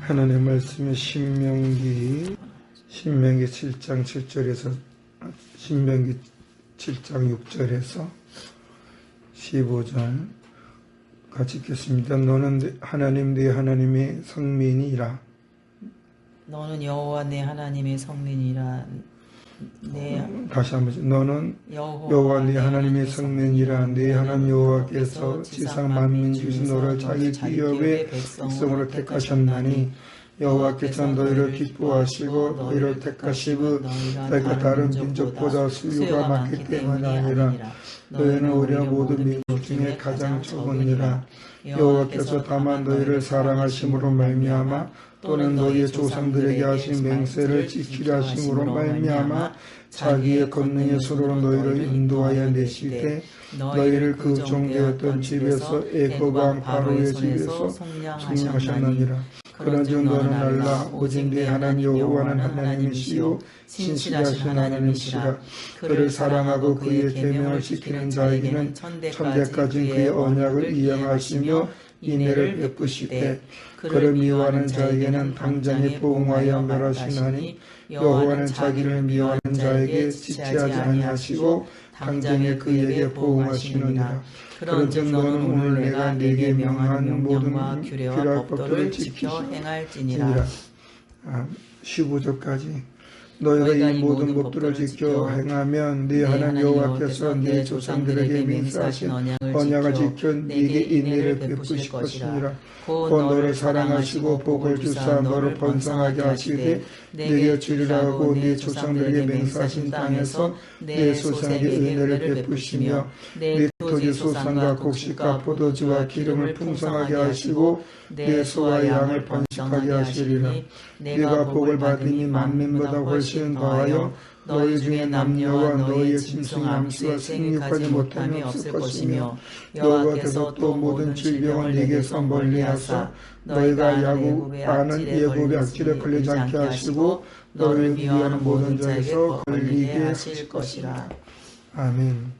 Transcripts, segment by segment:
하나님의 말씀의 신명기 7장 7절에서 신명기 7장 6절에서 15절 같이 읽겠습니다. 너는 하나님 네 하나님의 성민이라. 너는 여호와 내 하나님의 성민이라. 다시 한번 너는 여호와 네 하나님의 성민이라. 네 하나님 여호와께서 지상 만민 주신 너를 자기 기업의 백성으로 택하셨나니 여호와께서 너희를 기뻐하시고 너희를 택하시고 너희가 다른 민족보다 수요가 많기 때문이 아니라 너희는 오히려 모든 민족 중에 가장 적으니라. 여호와께서 다만 너희를 사랑하심으로 말미암아 또는 너희의 조상들에게 하신 맹세를 지키려 하심으로 말미암아 자기의 권능의 손으로 너희를 인도하여 내시되 너희를 그 종되었던 집에서 애굽 왕 바로의 집에서 속량하셨느니라. 그런즉 너는 알라 오직 네 하나님 여호와는 하나님이시요 신실하신 하나님이시라. 그를 사랑하고 그의 계명을 지키는 자에게는 천대까지 그의 언약을 이행하시며 인애를 베푸시되 그를 미워하는 자에게는 당장에 보응하여 멸하시나니 여호와는 자기를 미워하는 자에게 지체하지 아니하시고 당장에 그에게 보응하시느니라. 그런즉 너는 오늘 내가 네게 명한 모든 규례와 법도를 지켜 행할지니라. 15절까지 너희가 이 모든 법도를 지켜 행하면 네 하나님 여호와께서 네 조상들에게 맹세하신 언약을 지켜 네게 인애를 베푸실 것이니라. 곧 너를 사랑하시고 복을 주사 너를 번성하게 하시되 네게 주리라 하고 네 조상들에게 맹세하신 땅에서 네 조상에게 은혜를 베푸시며 네 토지 소산과 곡식과 포도주와 기름을 풍성하게 하시고 내 소와 양을 번식하게 하시리라. 네가 복을 받으니 만민보다 훨씬 더하여 너희 중에 남녀와 너희의 짐승 암수가 생육하지 못함이 없을 것이며 여호와께서 또 모든 질병을 네게서 멀리하사 너희가 아는 애굽의 악질에 걸리지 않게 하시고 너를 미워하는 모든 자에게 걸리게 하실 것이라. 아멘.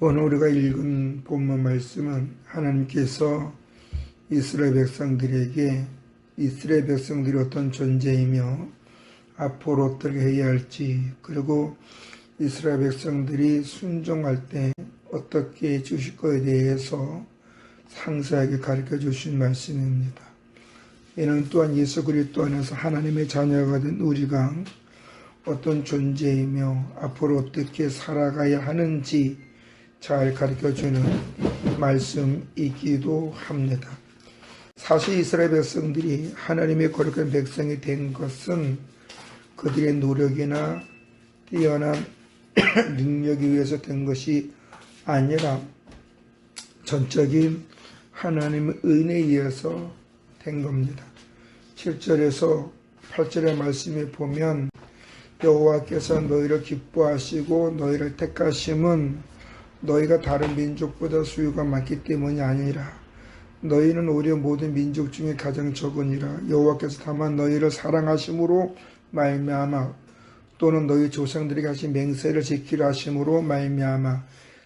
오늘 우리가 읽은 본문 말씀은 하나님께서 이스라엘 백성들이 어떤 존재이며 앞으로 어떻게 해야 할지, 그리고 이스라엘 백성들이 순종할 때 어떻게 해 주실 것에 대해서 상세하게 가르쳐 주신 말씀입니다. 이는 또한 예수 그리스도 안에서 하나님의 자녀가 된 우리가 어떤 존재이며 앞으로 어떻게 살아가야 하는지 잘 가르쳐주는 말씀이기도 합니다. 사실 이스라엘 백성들이 하나님의 거룩한 백성이 된 것은 그들의 노력이나 뛰어난 능력에 의해서 된 것이 아니라 전적인 하나님의 은혜에 의해서 된 겁니다. 7절에서 8절의 말씀에 보면 여호와께서 너희를 기뻐하시고 너희를 택하심은 너희가 다른 민족보다 수요가 많기 때문이 아니라 너희는 오히려 모든 민족 중에 가장 적으니라. 여호와께서 다만 너희를 사랑하심으로 말미암아 또는 너희 조상들에게 하신 맹세를 지키려 하심으로 말미암아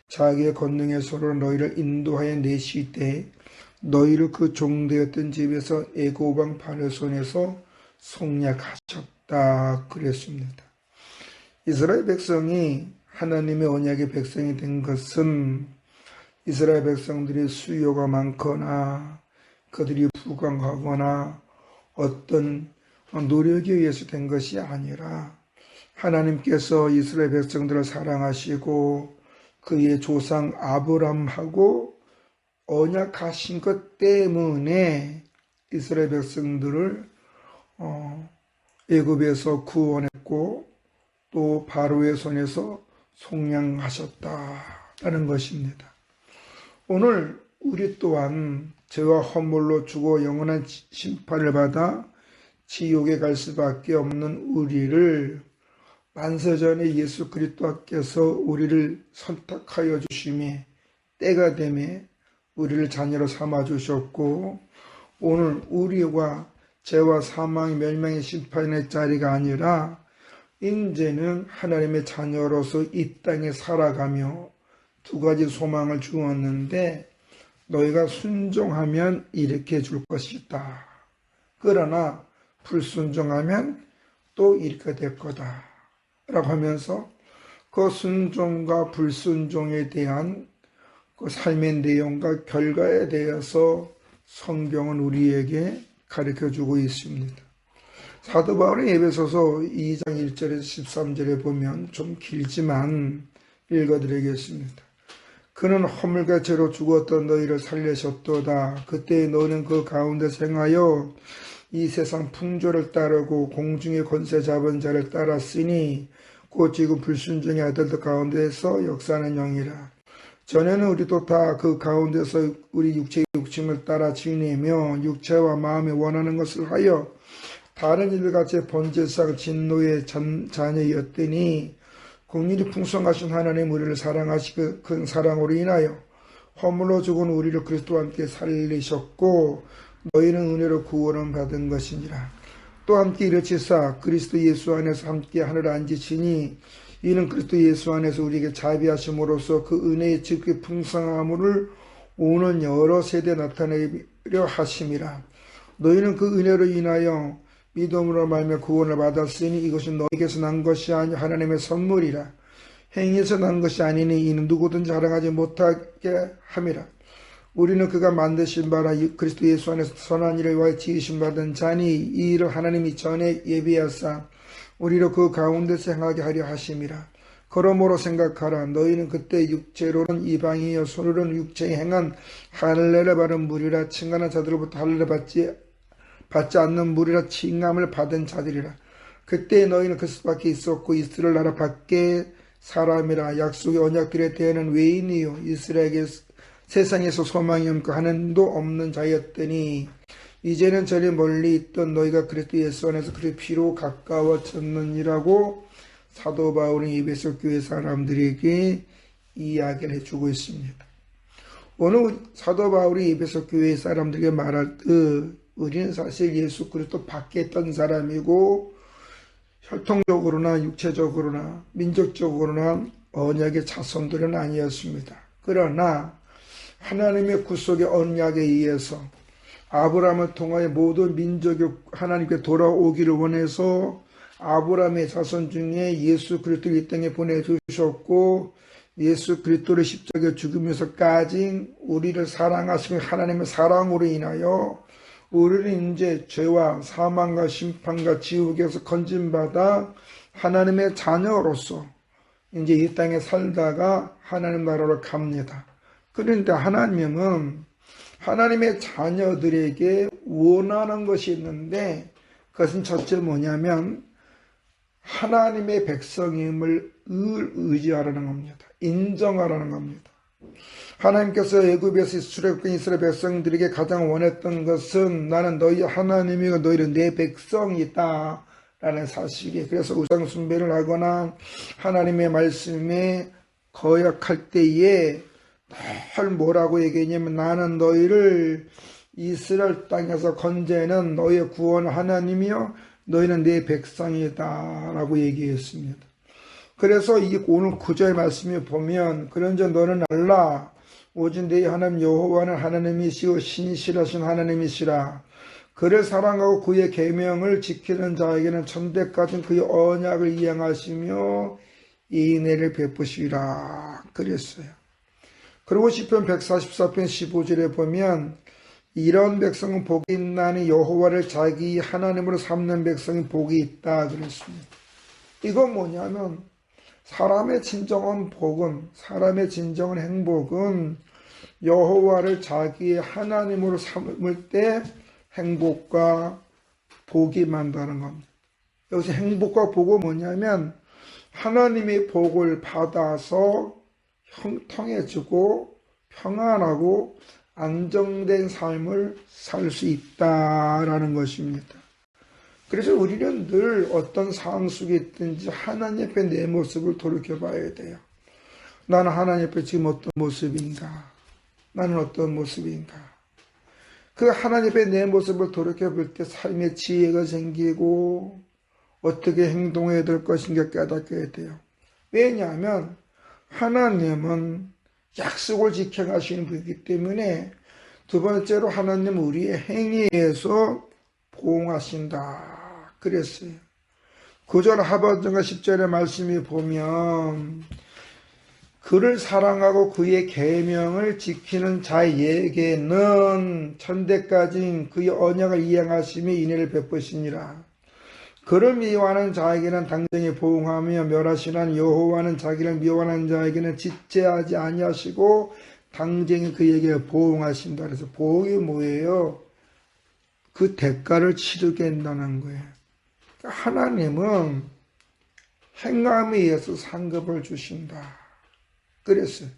자기의 권능의 손으로 너희를 인도하여 내시되 너희를 그 종되었던 집에서 애굽 왕 바로의 손에서 속량하셨다 그랬습니다. 이스라엘 백성이 하나님의 언약의 백성이 된 것은 이스라엘 백성들이 수요가 많거나 그들이 부강하거나 어떤 노력에 의해서 된 것이 아니라 하나님께서 이스라엘 백성들을 사랑하시고 그의 조상 아브람하고 언약하신 것 때문에 이스라엘 백성들을 애굽에서 구원했고 또 바로의 손에서 속량하셨다는 것입니다. 오늘 우리 또한 죄와 허물로 죽어 영원한 심판을 받아 지옥에 갈 수밖에 없는 우리를 만세전에 예수 그리스도께서 우리를 선택하여 주심에 때가 되매 우리를 자녀로 삼아 주셨고 오늘 우리와 죄와 사망의 멸망의 심판의 자리가 아니라 이제는 하나님의 자녀로서 이 땅에 살아가며 두 가지 소망을 주었는데 너희가 순종하면 이렇게 줄 것이다. 그러나 불순종하면 또 이렇게 될 거다. 라고 하면서 그 순종과 불순종에 대한 그 삶의 내용과 결과에 대해서 성경은 우리에게 가르쳐주고 있습니다. 사도 바울의 에베소서 2장 1절에서 13절에 보면 좀 길지만 읽어드리겠습니다. 그는 허물과 죄로 죽었던 너희를 살리셨도다. 그때 너는 그 가운데 생하여 이 세상 풍조를 따르고 공중의 권세 잡은 자를 따랐으니 곧 지금 불순종의 아들들 가운데서 역사하는 영이라. 전에는 우리도 다 그 가운데서 우리 육체의 욕심을 따라 지내며 육체와 마음이 원하는 것을 하여 다른 이들같이 번제상 진노의 자녀였더니 긍휼이 풍성하신 하나님 우리를 사랑하시고 큰 사랑으로 인하여 허물로 죽은 우리를 그리스도와 함께 살리셨고 너희는 은혜로 구원을 받은 것이니라. 또 함께 이르시사 그리스도 예수 안에서 함께 하늘에 앉으시니 이는 그리스도 예수 안에서 우리에게 자비하심으로써 그 은혜의 지극히 풍성함을 오는 여러 세대에 나타내려 하심이라. 너희는 그 은혜로 인하여 믿음으로 말미암아 구원을 받았으니 이것은 너희에게서 난 것이 아니 하나님의 선물이라. 행위에서 난 것이 아니니 이는 누구든지 자랑하지 못하게 함이라. 우리는 그가 만드신 바라 그리스도 예수 안에서 선한 일을 위하여 지으심 받은 자니 이 일을 하나님이 전에 예비하사 우리로 그 가운데서 행하게 하려 하심이라. 그러므로 생각하라. 너희는 그때 육체로는 이방이여 손으로는 육체에 행한 할례를 받은 무리라. 칭하는 자들로부터 할례를 받지 않는 무리라. 칭함을 받은 자들이라. 그때 너희는 그리스도 밖에 있었고 이스라엘 나라 밖에 사람이라. 약속의 언약들에 대해는 외인이요 이스라엘에게 세상에서 소망이 없고 하나님도 없는 자였더니 이제는 저리 멀리 있던 너희가 그리스도 예수 안에서 그의 피로 가까워졌느니라고 사도 바울은 에베소 교회 사람들에게 이야기를 해주고 있습니다. 오늘 사도 바울이 에베소 교회 사람들에게 말할 때 우리는 사실 예수 그리스도 밖에 있던 사람이고 혈통적으로나 육체적으로나 민족적으로나 언약의 자손들은 아니었습니다. 그러나 하나님의 구속의 언약에 의해서 아브라함을 통하여 모든 민족이 하나님께 돌아오기를 원해서 아브라함의 자손 중에 예수 그리스도를 이 땅에 보내주셨고 예수 그리스도를 십자가에 죽으면서까지 우리를 사랑하시는 하나님의 사랑으로 인하여 우리는 이제 죄와 사망과 심판과 지옥에서 건진받아 하나님의 자녀로서 이제 이 땅에 살다가 하나님 나라로 갑니다. 그런데 하나님은 하나님의 자녀들에게 원하는 것이 있는데 그것은 첫째 뭐냐면 하나님의 백성임을 의지하라는 겁니다. 인정하라는 겁니다. 하나님께서 애굽에서 출애굽한 이스라엘 백성들에게 가장 원했던 것은 나는 너희 하나님이고 너희는 내 백성이다 라는 사실이에요. 그래서 우상 숭배를 하거나 하나님의 말씀에 거역할 때에 늘 뭐라고 얘기했냐면 나는 너희를 이스라엘 땅에서 건져내는 너희의 구원 하나님이요 너희는 내 백성이다 라고 얘기했습니다. 그래서 이 오늘 9절 말씀에 보면 그런즉 너는 알라 오직 너희 하나님 여호와는 하나님이시오 신실하신 하나님이시라. 그를 사랑하고 그의 계명을 지키는 자에게는 천대까지 그의 언약을 이행하시며 이 은혜를 베푸시라 그랬어요. 그리고 시편 144편 15절에 보면 이런 백성은 복이 있나니 여호와를 자기 하나님으로 삼는 백성이 복이 있다 그랬습니다. 이건 뭐냐면 사람의 진정한 복은 사람의 진정한 행복은 여호와를 자기의 하나님으로 삼을 때 행복과 복이 만다는 겁니다. 여기서 행복과 복은 뭐냐면 하나님의 복을 받아서 형통해지고 평안하고 안정된 삶을 살 수 있다라는 것입니다. 그래서 우리는 늘 어떤 상황 속에 있든지 하나님 앞에 내 모습을 돌이켜봐야 돼요. 나는 하나님 앞에 지금 어떤 모습인가? 나는 어떤 모습인가? 그 하나님 앞에 내 모습을 돌이켜볼 때 삶의 지혜가 생기고 어떻게 행동해야 될 것인가 깨닫게 돼요. 왜냐하면 하나님은 약속을 지켜가시는 분이기 때문에 두 번째로 하나님 우리의 행위에서 보응하신다 그랬어요. 9절 하반절과 10절의 말씀이 보면 그를 사랑하고 그의 계명을 지키는 자에게는 천대까지 그의 언약을 이행하심이 인애를 베푸시니라. 그를 미워하는 자에게는 당장에 보응하며 멸하시는 여호와는 자기를 미워하는 자에게는 지체하지 아니하시고 당장에 그에게 보응하신다. 그래서 보응이 뭐예요? 그 대가를 치르게 한다는 거예요. 하나님은 행함에 의해서 상급을 주신다. 그랬어요.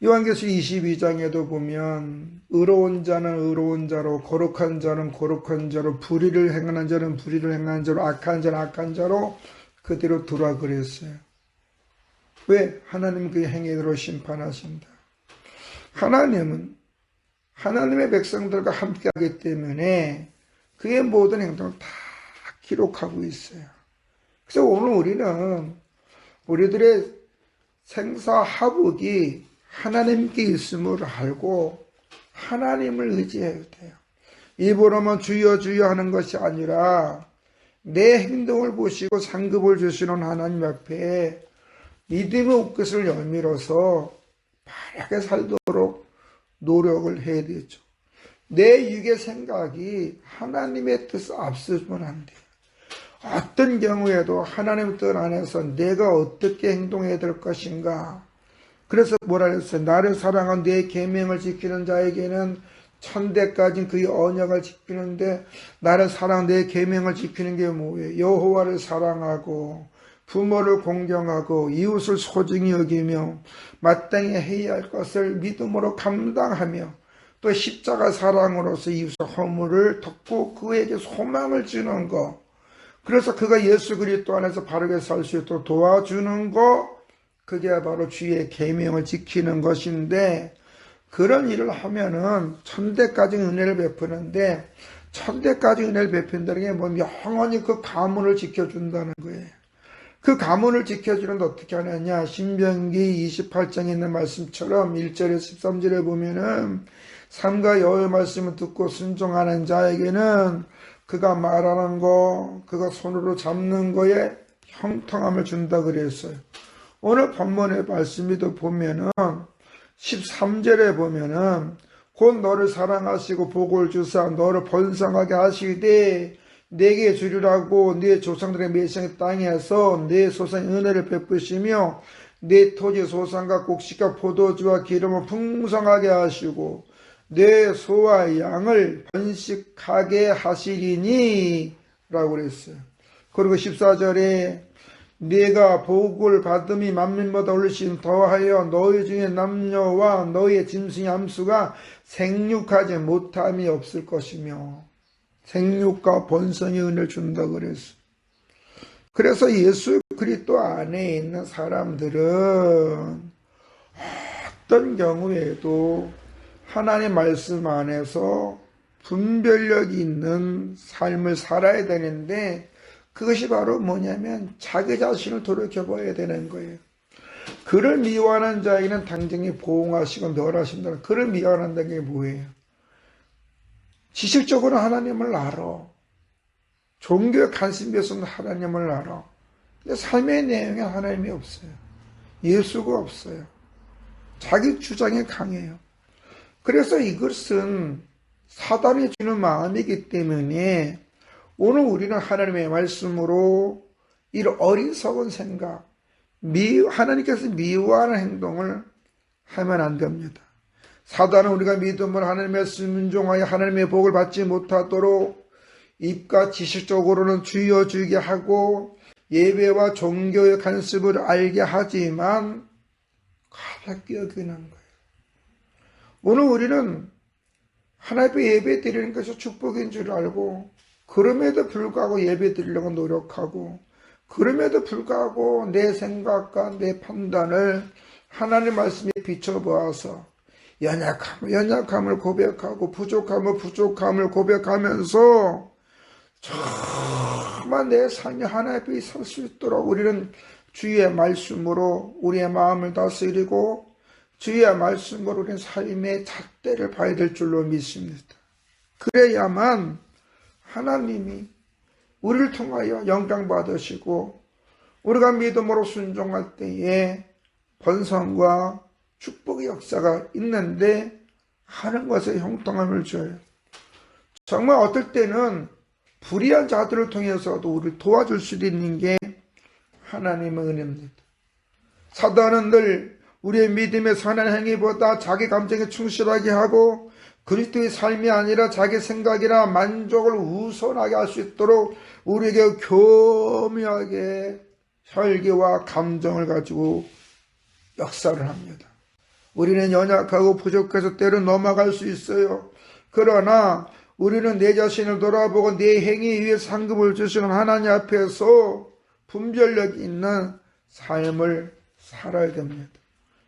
요한계시록 22장에도 보면 의로운 자는 의로운 자로, 거룩한 자는 거룩한 자로, 불의를 행하는 자는 불의를 행하는 자로, 악한 자는 악한 자로 그대로 두라 그랬어요. 왜? 하나님 그 행위대로 심판하신다. 하나님은 하나님의 백성들과 함께하기 때문에 그의 모든 행동을 다 기록하고 있어요. 그래서 오늘 우리는 우리들의 생사화복이 하나님께 있음을 알고 하나님을 의지해야 돼요. 입으로만 주여 주여 하는 것이 아니라 내 행동을 보시고 상급을 주시는 하나님 앞에 믿음의 옷깃을 열밀어서 바르게 살도록 노력을 해야 되죠. 내 육의 생각이 하나님의 뜻을 앞서면 안 돼요. 어떤 경우에도 하나님의 뜻 안에서 내가 어떻게 행동해야 될 것인가. 그래서 뭐라 했어요? 나를 사랑한 내 계명을 지키는 자에게는 천대까지 그의 언약을 지키는데, 나를 사랑한 내 계명을 지키는 게 뭐예요? 여호와를 사랑하고 부모를 공경하고 이웃을 소중히 여기며 마땅히 해야 할 것을 믿음으로 감당하며 또 십자가 사랑으로서 이웃의 허물을 덮고 그에게 소망을 주는 것, 그래서 그가 예수 그리스도 안에서 바르게 살 수 있도록 도와주는 것, 그게 바로 주의 계명을 지키는 것인데, 그런 일을 하면은 천대까지 은혜를 베푸는데, 천대까지 은혜를 베푼다는 게 뭐 영원히 그 가문을 지켜준다는 거예요. 그 가문을 지켜주는데 어떻게 하느냐? 신명기 28장에 있는 말씀처럼 1절에서 13절에 보면은 삼가 여호와의 말씀을 듣고 순종하는 자에게는 그가 말하는 거, 그가 손으로 잡는 거에 형통함을 준다 그랬어요. 오늘 본문의 말씀에도 보면은 13절에 보면은 곧 너를 사랑하시고 복을 주사 너를 번성하게 하시되 내게 주리라고 네 조상들의 맺은 땅에서 네 소상의 은혜를 베푸시며 네 토지 소산과 곡식과 포도주와 기름을 풍성하게 하시고 내 소와 양을 번식하게 하시리니 라고 그랬어요. 그리고 14절에 네가 복을 받음이 만민보다 훨씬 더하여 너희 중에 남녀와 너희의 짐승의 암수가 생육하지 못함이 없을 것이며 생육과 번성의 은혜를 준다 그랬어요. 그래서 예수 그리스도 안에 있는 사람들은 어떤 경우에도 하나님의 말씀 안에서 분별력이 있는 삶을 살아야 되는데, 그것이 바로 뭐냐면 자기 자신을 돌이켜봐야 되는 거예요. 그를 미워하는 자에게는 당장에 보응하시고 멸하신다. 그를 미워한다는 게 뭐예요? 지식적으로 하나님을 알아. 종교의 관심에서는 하나님을 알아. 근데 삶의 내용에 하나님이 없어요. 예수가 없어요. 자기 주장에 강해요. 그래서 이것은 사단이 주는 마음이기 때문에 오늘 우리는 하나님의 말씀으로 이 어리석은 생각, 하나님께서 미워하는 행동을 하면 안 됩니다. 사단은 우리가 믿음으로 하나님의 순종하여 하나님의 복을 받지 못하도록 입과 지식적으로는 주여 주게 하고 예배와 종교의 관습을 알게 하지만 가볍게 여기는 거예요. 오늘 우리는 하나님 앞에 예배 드리는 것이 축복인 줄 알고, 그럼에도 불구하고 예배 드리려고 노력하고, 그럼에도 불구하고 내 생각과 내 판단을 하나님 말씀에 비춰보아서 연약함을 고백하고 부족함을 고백하면서 정말 내 삶이 하나님 앞에 설 수 있도록 우리는 주의 말씀으로 우리의 마음을 다스리고 주의 말씀으로 우리는 삶의 잣대를 봐야 될 줄로 믿습니다. 그래야만 하나님이 우리를 통하여 영광 받으시고 우리가 믿음으로 순종할 때에 번성과 축복의 역사가 있는데 하는 것에 형통함을 줘요. 정말 어떨 때는 불의한 자들을 통해서도 우리를 도와줄 수도 있는 게 하나님의 은혜입니다. 사단은 늘 우리의 믿음의 선한 행위보다 자기 감정에 충실하게 하고 그리스도의 삶이 아니라 자기 생각이나 만족을 우선하게 할 수 있도록 우리에게 교묘하게 혈기와 감정을 가지고 역사를 합니다. 우리는 연약하고 부족해서 때로 넘어갈 수 있어요. 그러나 우리는 내 자신을 돌아보고 내 행위에 의해 상급을 주시는 하나님 앞에서 분별력 있는 삶을 살아야 됩니다.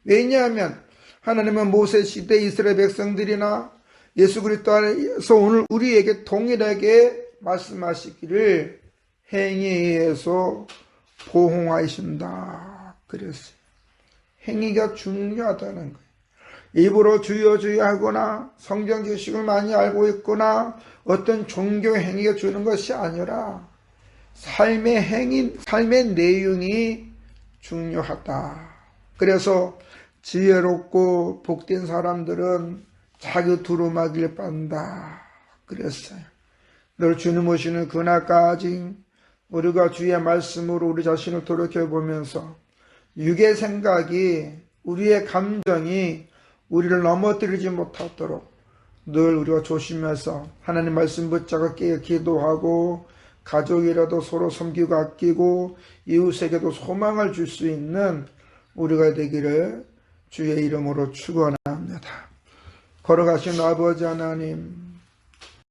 왜냐하면 하나님은 모세 시대 이스라엘 백성들이나 예수 그리스도 안에서 오늘 우리에게 동일하게 말씀하시기를 행위에 의해서 보호하신다 그랬어요. 행위가 중요하다는 거예요. 입으로 주여 주여 하거나 성경 지식을 많이 알고 있거나 어떤 종교 행위가 주는 것이 아니라 삶의 행위, 삶의 내용이 중요하다. 그래서 지혜롭고 복된 사람들은 자기 두루마기를 빤다 그랬어요. 늘 주님 오시는 그날까지 우리가 주의 말씀으로 우리 자신을 돌이켜보면서 육의 생각이 우리의 감정이 우리를 넘어뜨리지 못하도록 늘 우리가 조심해서 하나님 말씀 붙잡고 기도하고 가족이라도 서로 섬기고 아끼고 이웃에게도 소망을 줄 수 있는 우리가 되기를 주의 이름으로 축원합니다. 걸어가신 아버지 하나님,